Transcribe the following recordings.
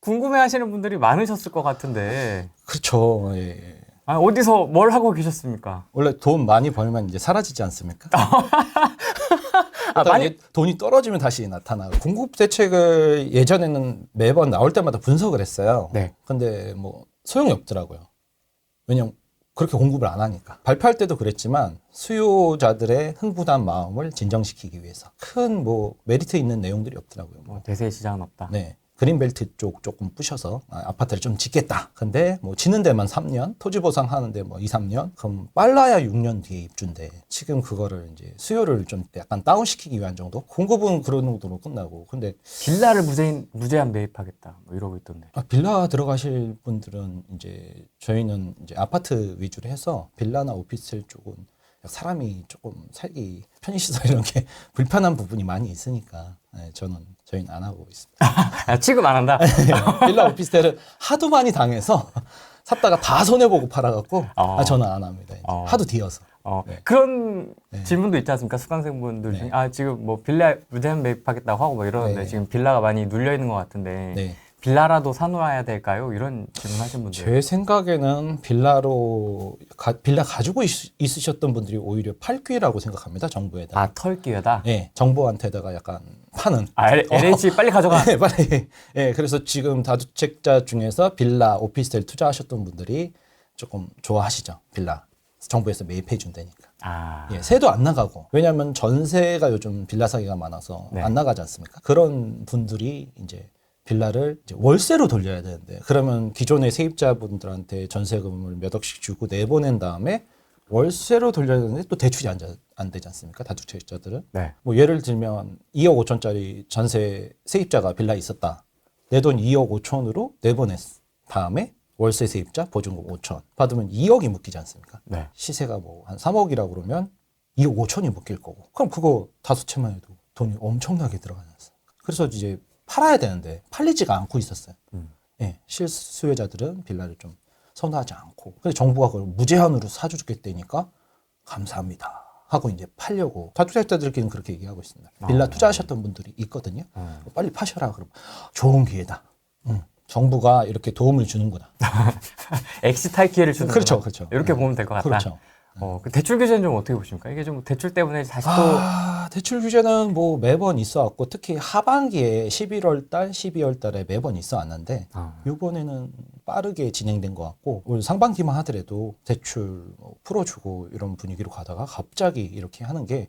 궁금해하시는 분들이 많으셨을 것 같은데. 그렇죠. 예. 아, 어디서 뭘 하고 계셨습니까? 원래 돈 많이 벌면 이제 사라지지 않습니까? 많이 돈이 떨어지면 다시 나타나고. 공급 대책을 예전에는 매번 나올 때마다 분석을 했어요. 네. 근데 뭐 소용이 없더라고요. 왜냐면 그렇게 공급을 안 하니까. 발표할 때도 그랬지만 수요자들의 흥분한 마음을 진정시키기 위해서 큰 뭐 메리트 있는 내용들이 없더라고요. 뭐 대세 시장은 없다. 네. 그린벨트 쪽 조금 부셔서 아파트를 좀 짓겠다. 근데 뭐 짓는 데만 3년, 토지 보상 하는데 뭐 2, 3년? 그럼 빨라야 6년 뒤에 입주인데 지금 그거를 이제 수요를 좀 약간 다운시키기 위한 정도? 공급은 그런 정도로 끝나고. 근데 빌라를 무제한 매입하겠다. 뭐 이러고 있던데. 빌라 들어가실 분들은 이제 저희는 이제 아파트 위주로 해서 빌라나 오피스텔 쪽은 사람이 조금 살기 편의시설 이런 게 불편한 부분이 많이 있으니까 저희는 안 하고 있습니다. 아, 취급 안 한다? 빌라 오피스텔은 하도 많이 당해서 샀다가 다 손해보고 팔아갖고 저는 안 합니다. 이제. 하도 뒤어서. 네. 그런 네. 질문도 있지 않습니까? 수강생분들 중에. 네. 지금 뭐 빌라 무제한 매입하겠다고 하고 뭐 이러는데 네. 지금 빌라가 많이 눌려 있는 것 같은데 네. 빌라라도 사놓아야 될까요? 이런 질문 하신 분들. 제 생각에는 빌라 가지고 있으셨던 분들이 오히려 팔 기회라고 생각합니다. 정부에다. 털 기회다? 네, 정부한테다가 약간 파는. LH 빨리 가져가. 네, 빨리. 네, 그래서 지금 다주택자 중에서 빌라, 오피스텔 투자하셨던 분들이 조금 좋아하시죠. 빌라. 정부에서 매입해 준다니까. 예, 세도 안 나가고. 왜냐하면 전세가 요즘 빌라 사기가 많아서 네. 안 나가지 않습니까? 그런 분들이 이제 빌라를 이제 월세로 돌려야 되는데 그러면 기존의 세입자분들한테 전세금을 몇 억씩 주고 내보낸 다음에 월세로 돌려야 되는데 또 대출이 안 되지 않습니까? 다주택자들은. 네. 뭐 예를 들면 2억 5천짜리 전세 세입자가 빌라에 있었다. 내 돈 2억 5천으로 내보냈 다음에 월세 세입자 보증금 5천 받으면 2억이 묶이지 않습니까? 네. 시세가 뭐 한 3억이라고 그러면 2억 5천이 묶일 거고. 그럼 그거 다섯 채만 해도 돈이 엄청나게 들어가지 않습니까? 그래서 이제 팔아야 되는데 팔리지가 않고 있었어요. 예, 실수요자들은 빌라를 좀 선호하지 않고. 근데 정부가 그걸 무제한으로 사주겠다니까 감사합니다 하고 이제 팔려고. 다주택자들끼리는 그렇게 얘기하고 있습니다. 빌라 투자하셨던 분들이 있거든요. 빨리 파셔라. 그럼 좋은 기회다. 정부가 이렇게 도움을 주는구나. 엑시탈 기회를 주는 그렇죠, 그렇죠. 이렇게 보면 될 것 같다. 그렇죠. 그 대출 규제는 좀 어떻게 보십니까? 이게 좀 대출 때문에 다시 또 대출 규제는 뭐 매번 있어 왔고 특히 하반기에 11월 달, 12월 달에 매번 있어 왔는데 이번에는 빠르게 진행된 것 같고 올 상반기만 하더라도 대출 풀어주고 이런 분위기로 가다가 갑자기 이렇게 하는 게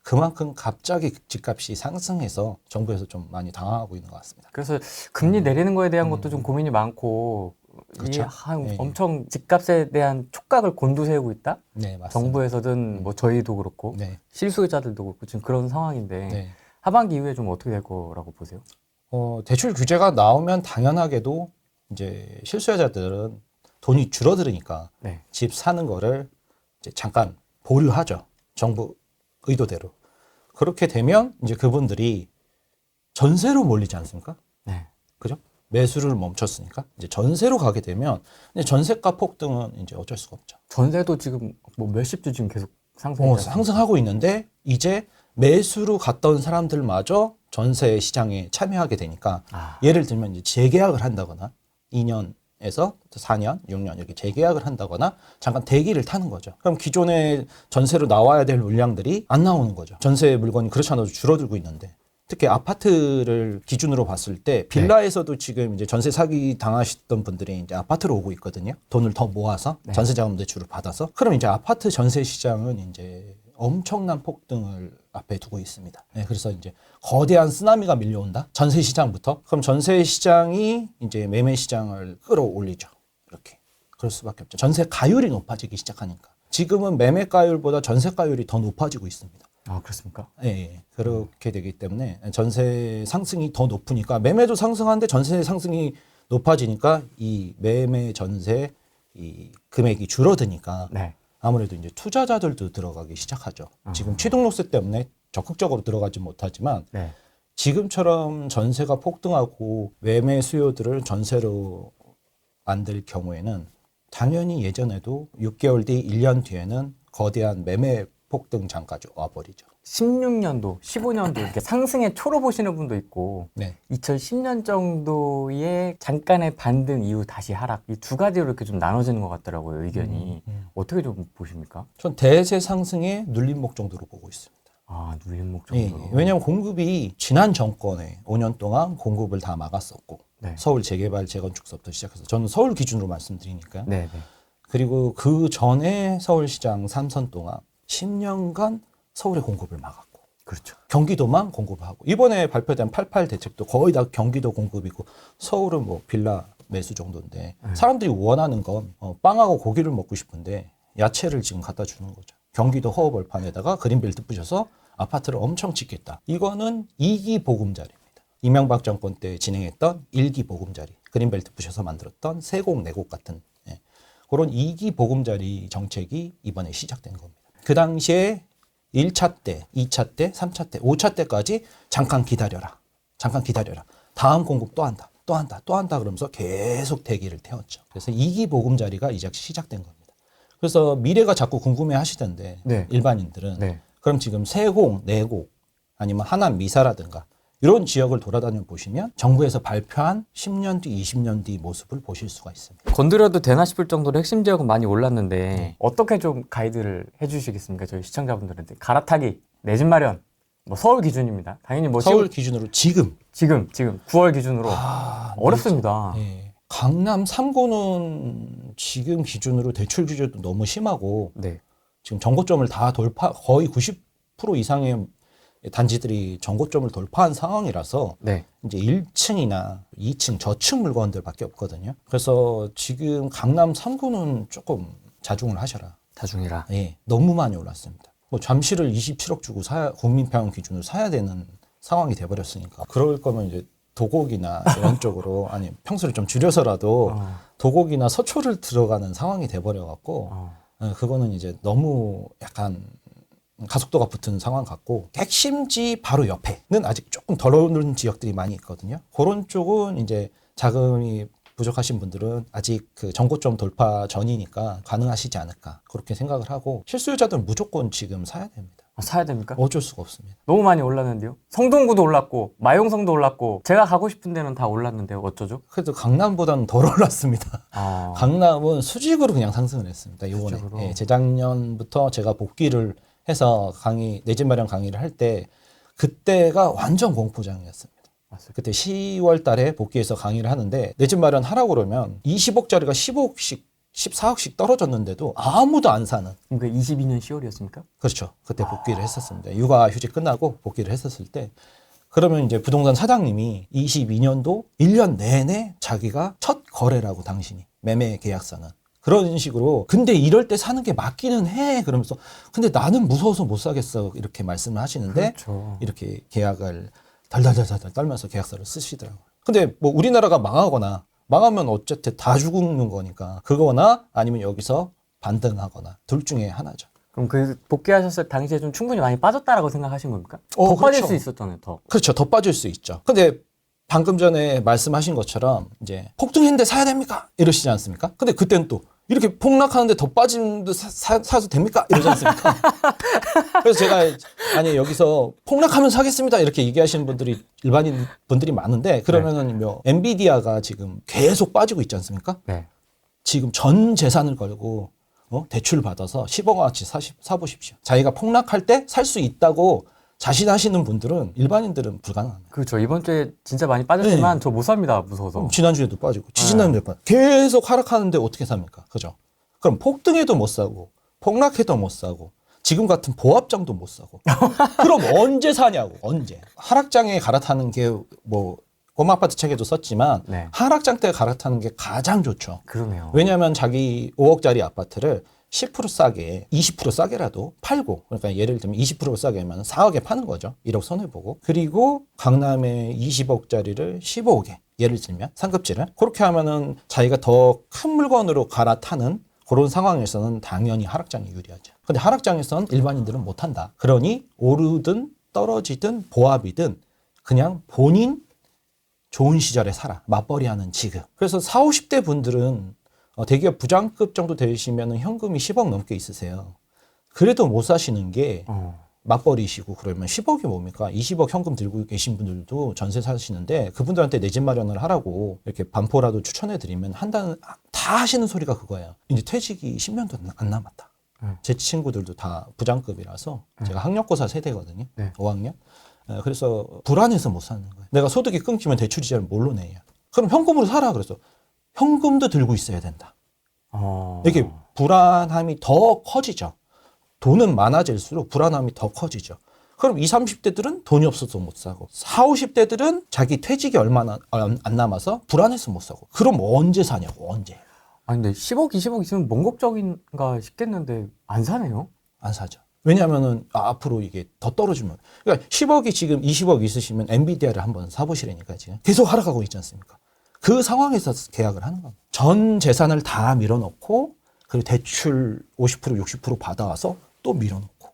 그만큼 갑자기 집값이 상승해서 정부에서 좀 많이 당황하고 있는 것 같습니다. 그래서 금리 내리는 거에 대한 것도 좀 고민이 많고 그렇죠. 엄청 집값에 대한 촉각을 곤두세우고 있다? 네, 맞습니다. 정부에서든 뭐 저희도 그렇고 네. 실수요자들도 그렇고 지금 그런 상황인데 네. 하반기 이후에 좀 어떻게 될 거라고 보세요? 대출 규제가 나오면 당연하게도 이제 실수요자들은 돈이 줄어들으니까 집 사는 거를 이제 잠깐 보류하죠. 정부 의도대로. 그렇게 되면 이제 그분들이 전세로 몰리지 않습니까? 네. 그죠? 매수를 멈췄으니까 이제 전세로 가게 되면 이제 전세가 폭등은 이제 어쩔 수가 없죠. 전세도 지금 뭐 몇십 주 지금 계속 상승하고 있는데 이제 매수로 갔던 사람들마저 전세 시장에 참여하게 되니까 예를 들면 이제 재계약을 한다거나 2년에서 4년, 6년 이렇게 재계약을 한다거나 잠깐 대기를 타는 거죠. 그럼 기존에 전세로 나와야 될 물량들이 안 나오는 거죠. 전세 물건이 그렇지 않아도 줄어들고 있는데. 특히 아파트를 기준으로 봤을 때 빌라에서도 지금 이제 전세 사기 당하셨던 분들이 이제 아파트로 오고 있거든요. 돈을 더 모아서 전세자금 대출을 받아서. 그럼 이제 아파트 전세 시장은 이제 엄청난 폭등을 앞에 두고 있습니다. 그래서 이제 거대한 쓰나미가 밀려온다. 전세 시장부터. 그럼 전세 시장이 이제 매매 시장을 끌어올리죠. 이렇게. 그럴 수밖에 없죠. 전세 가율이 높아지기 시작하니까. 지금은 매매가율보다 전세가율이 더 높아지고 있습니다. 그렇습니까? 네, 그렇게 되기 때문에 전세 상승이 더 높으니까 매매도 상승하는데 전세 상승이 높아지니까 이 매매 전세 이 금액이 줄어드니까 아무래도 이제 투자자들도 들어가기 시작하죠. 지금 취득록세 때문에 적극적으로 들어가지 못하지만 지금처럼 전세가 폭등하고 매매 수요들을 전세로 만들 경우에는 당연히 예전에도 6개월 뒤, 1년 뒤에는 거대한 매매 폭등 장까지 와버리죠. 16년도, 15년도 이렇게 상승의 초로 보시는 분도 있고 네. 2010년 정도의 잠깐의 반등 이후 다시 하락 이 두 가지로 이렇게 좀 나눠지는 것 같더라고요, 의견이. 어떻게 좀 보십니까? 전 대세 상승의 눌림목 정도로 보고 있습니다. 아, 눌림목 예, 정도로. 왜냐하면 공급이 지난 정권에 5년 동안 공급을 다 막았었고 네. 서울 재개발 재건축서부터 시작해서 저는 서울 기준으로 말씀드리니까요. 네, 네. 그리고 그 전에 서울시장 3선 동안 10년간 서울의 공급을 막았고 그렇죠. 경기도만 공급하고 이번에 발표된 88 대책도 거의 다 경기도 공급이고 서울은 뭐 빌라 매수 정도인데 사람들이 원하는 건 빵하고 고기를 먹고 싶은데 야채를 지금 갖다 주는 거죠. 경기도 허허벌판에다가 그린벨트 부셔서 아파트를 엄청 짓겠다. 이거는 2기 보금자리입니다. 이명박 정권 때 진행했던 1기 보금자리, 그린벨트 부셔서 만들었던 세곡, 내곡 같은 그런 2기 보금자리 정책이 이번에 시작된 겁니다. 그 당시에 1차 때, 2차 때, 3차 때, 5차 때까지 잠깐 기다려라. 잠깐 기다려라. 다음 공급 또 한다. 또 한다. 또 한다. 그러면서 계속 대기를 태웠죠. 그래서 2기 보금자리가 이제 시작된 겁니다. 그래서 미래가 자꾸 궁금해 하시던데 네. 일반인들은 네. 그럼 지금 세곡, 내곡 아니면 하남 미사라든가 이런 지역을 돌아다녀 보시면 정부에서 발표한 10년 뒤, 20년 뒤 모습을 보실 수가 있습니다. 건드려도 되나 싶을 정도로 핵심 지역은 많이 올랐는데 어떻게 좀 가이드를 해주시겠습니까? 저희 시청자분들한테 갈아타기, 내 집 마련, 뭐 서울 기준입니다. 당연히 뭐 서울 기준으로 지금 지금 9월 기준으로 어렵습니다. 예. 강남 3구는 지금 기준으로 대출 규제도 너무 심하고 네. 지금 정고점을 다 거의 90% 이상의 단지들이 정고점을 돌파한 상황이라서 네. 이제 1층이나 2층 저층 물건들밖에 없거든요. 그래서 지금 강남 3구는 조금 자중을 하셔라. 다중이라. 예, 너무 많이 올랐습니다. 뭐 잠시를 27억 주고 국민평균 기준으로 사야 되는 상황이 돼버렸으니까 그럴 거면 이제 도곡이나 이런 쪽으로 아니 평수를 좀 줄여서라도 도곡이나 서초를 들어가는 상황이 돼버려갖고 그거는 이제 너무 약간 가속도가 붙은 상황 같고 핵심지 바로 옆에는 아직 조금 덜 오른 지역들이 많이 있거든요. 그런 쪽은 이제 자금이 부족하신 분들은 아직 그 정고점 돌파 전이니까 가능하시지 않을까 그렇게 생각을 하고 실수요자들은 무조건 지금 사야 됩니다. 사야 됩니까? 어쩔 수가 없습니다. 너무 많이 올랐는데요. 성동구도 올랐고 마용성도 올랐고 제가 가고 싶은 데는 다 올랐는데요. 어쩌죠? 그래도 강남보다는 덜 올랐습니다. 강남은 수직으로 그냥 상승을 했습니다. 이번에 예, 재작년부터 제가 복귀를 해서 내 집 마련 강의를 할 때 그때가 완전 공포장이었습니다. 맞습니다. 그때 10월 달에 복귀해서 강의를 하는데 내 집 마련 하라고 그러면 20억짜리가 15억씩 14억씩 떨어졌는데도 아무도 안 사는. 그러니까 22년 10월이었습니까? 그렇죠. 그때 복귀를 했었습니다. 육아 휴직 끝나고 복귀를 했었을 때 그러면 이제 부동산 사장님이 22년도 1년 내내 자기가 첫 거래라고 당신이 매매 계약서는 그런 식으로 근데 이럴 때 사는 게 맞기는 해 그러면서 근데 나는 무서워서 못 사겠어 이렇게 말씀을 하시는데 그렇죠. 이렇게 계약을 덜덜덜덜 떨면서 계약서를 쓰시더라고요. 근데 뭐 우리나라가 망하면 어쨌든 다 죽는 거니까 그거나 아니면 여기서 반등하거나 둘 중에 하나죠. 그럼 그 복귀하셨을 당시에 좀 충분히 많이 빠졌다라고 생각하신 겁니까? 더 빠질 그렇죠. 수 있었잖아요. 더. 그렇죠. 더 빠질 수 있죠. 근데 방금 전에 말씀하신 것처럼 이제 폭등했는데 사야 됩니까? 이러시지 않습니까? 근데 그때는 또 이렇게 폭락하는데 더 빠지는데 사도 됩니까? 이러지 않습니까? 그래서 제가 아니 여기서 폭락하면 사겠습니다 이렇게 얘기하시는 분들이 일반인 분들이 많은데 그러면은 뭐 엔비디아가 지금 계속 빠지고 있지 않습니까? 네. 지금 전 재산을 걸고 대출 받아서 10억 원어치 사보십시오. 자기가 폭락할 때 살 수 있다고 자신하시는 분들은 일반인들은 불가능합니다. 그렇죠. 이번 주에 진짜 많이 빠졌지만 저 못 삽니다. 무서워서. 지난주에도 빠지고 지지난주에도 빠지고 계속 하락하는데 어떻게 삽니까? 그죠? 그럼 폭등해도 못 사고 폭락해도 못 사고 지금 같은 보합장도 못 사고 그럼 언제 사냐고 언제. 하락장에 갈아타는 게 뭐 꼬마아파트 책에도 썼지만 네. 하락장 때 갈아타는 게 가장 좋죠. 그러네요. 왜냐하면 자기 5억짜리 아파트를 10% 싸게 20% 싸게라도 팔고 그러니까 예를 들면 20% 싸게 하면 4억에 파는 거죠. 1억 손해보고 그리고 강남에 20억짜리를 15억에 예를 들면 상급지를 그렇게 하면은 자기가 더 큰 물건으로 갈아타는 그런 상황에서는 당연히 하락장이 유리하죠. 근데 하락장에서는 일반인들은 못한다. 그러니 오르든 떨어지든 보합이든 그냥 본인 좋은 시절에 살아. 맞벌이하는 지금. 그래서 40, 50대 분들은 대기업 부장급 정도 되시면 현금이 10억 넘게 있으세요. 그래도 못 사시는 게 맞벌이시고 그러면 10억이 뭡니까? 20억 현금 들고 계신 분들도 전세 사시는데 그분들한테 내 집 마련을 하라고 이렇게 반포라도 추천해드리면 한다는 다 하시는 소리가 그거예요. 이제 퇴직이 10년도 안 남았다. 제 친구들도 다 부장급이라서 제가 학력고사 세대거든요. 네. 5학년. 그래서 불안해서 못 사는 거예요. 내가 소득이 끊기면 대출 이자를 뭘로 내요? 그럼 현금으로 살아. 그래서 현금도 들고 있어야 된다. 이게 불안함이 더 커지죠. 돈은 많아질수록 불안함이 더 커지죠. 그럼 20, 30대들은 돈이 없어서 못 사고 40, 50대들은 자기 퇴직이 얼마나 안 남아서 불안해서 못 사고 그럼 언제 사냐고 언제. 아니 근데 10억, 20억 있으면 뭔 걱정인가 싶겠는데 안 사네요? 안 사죠. 왜냐하면은 앞으로 이게 더 떨어지면 그러니까 10억이 지금 20억 있으시면 엔비디아를 한번 사보시라니까 지금 계속 하락하고 있지 않습니까? 그 상황에서 계약을 하는 겁니다. 전 재산을 다 밀어넣고 그리고 대출 50% 60% 받아와서 또 밀어넣고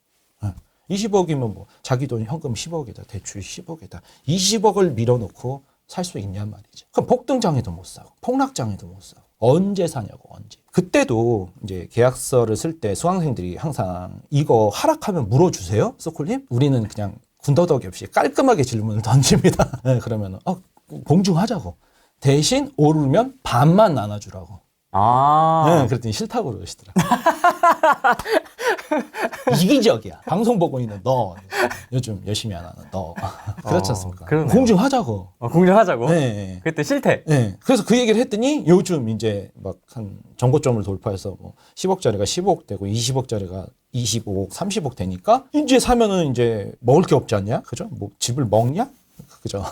20억이면 뭐 자기 돈 현금 10억에다 대출 10억에다 20억을 밀어넣고 살 수 있냔 말이죠. 그럼 폭등장에도 못 사고 폭락장에도 못 사고 언제 사냐고 언제. 그때도 이제 계약서를 쓸 때 수강생들이 항상 이거 하락하면 물어주세요 소콜님? 우리는 그냥 군더더기 없이 깔끔하게 질문을 던집니다. 네, 그러면 공중하자고. 대신 오르면 반만 나눠주라고. 네, 그랬더니 싫다고 그러시더라고요. 이기적이야. 방송 보고 있는 너. 요즘 열심히 안 하는 너. 그렇지 않습니까? 공증하자고. 공정하자고? 네. 그때 싫대. 네. 그래서 그 얘기를 했더니 요즘 이제 막 한 정고점을 돌파해서 뭐 10억짜리가 15억 되고 20억짜리가 25억, 30억 되니까 이제 사면은 이제 먹을 게 없지 않냐? 그죠? 뭐 집을 먹냐? 그죠?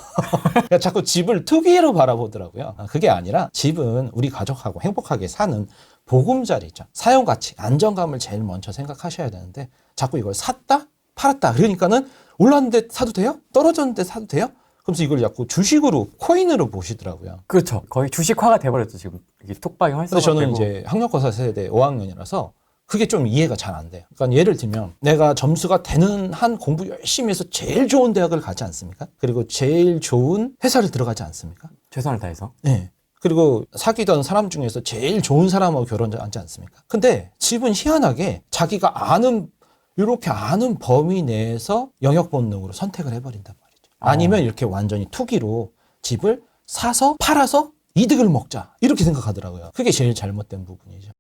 그러니까 자꾸 집을 투기로 바라보더라고요. 그게 아니라 집은 우리 가족하고 행복하게 사는 보금자리죠. 사용가치, 안정감을 제일 먼저 생각하셔야 되는데 자꾸 이걸 샀다? 팔았다. 그러니까는 올랐는데 사도 돼요? 떨어졌는데 사도 돼요? 그러면서 이걸 자꾸 주식으로, 코인으로 보시더라고요. 그렇죠. 거의 주식화가 돼버렸죠. 지금 이게 톡방이 활성화되고. 그래서 저는 이제 학력고사 세대 5학년이라서 그게 좀 이해가 잘 안 돼요. 그러니까 예를 들면 내가 점수가 되는 한 공부 열심히 해서 제일 좋은 대학을 가지 않습니까? 그리고 제일 좋은 회사를 들어가지 않습니까? 최선을 다해서. 네. 그리고 사귀던 사람 중에서 제일 좋은 사람하고 결혼하지 않습니까? 근데 집은 희한하게 자기가 이렇게 아는 범위 내에서 영역 본능으로 선택을 해버린단 말이죠. 아니면 이렇게 완전히 투기로 집을 사서 팔아서 이득을 먹자. 이렇게 생각하더라고요. 그게 제일 잘못된 부분이죠.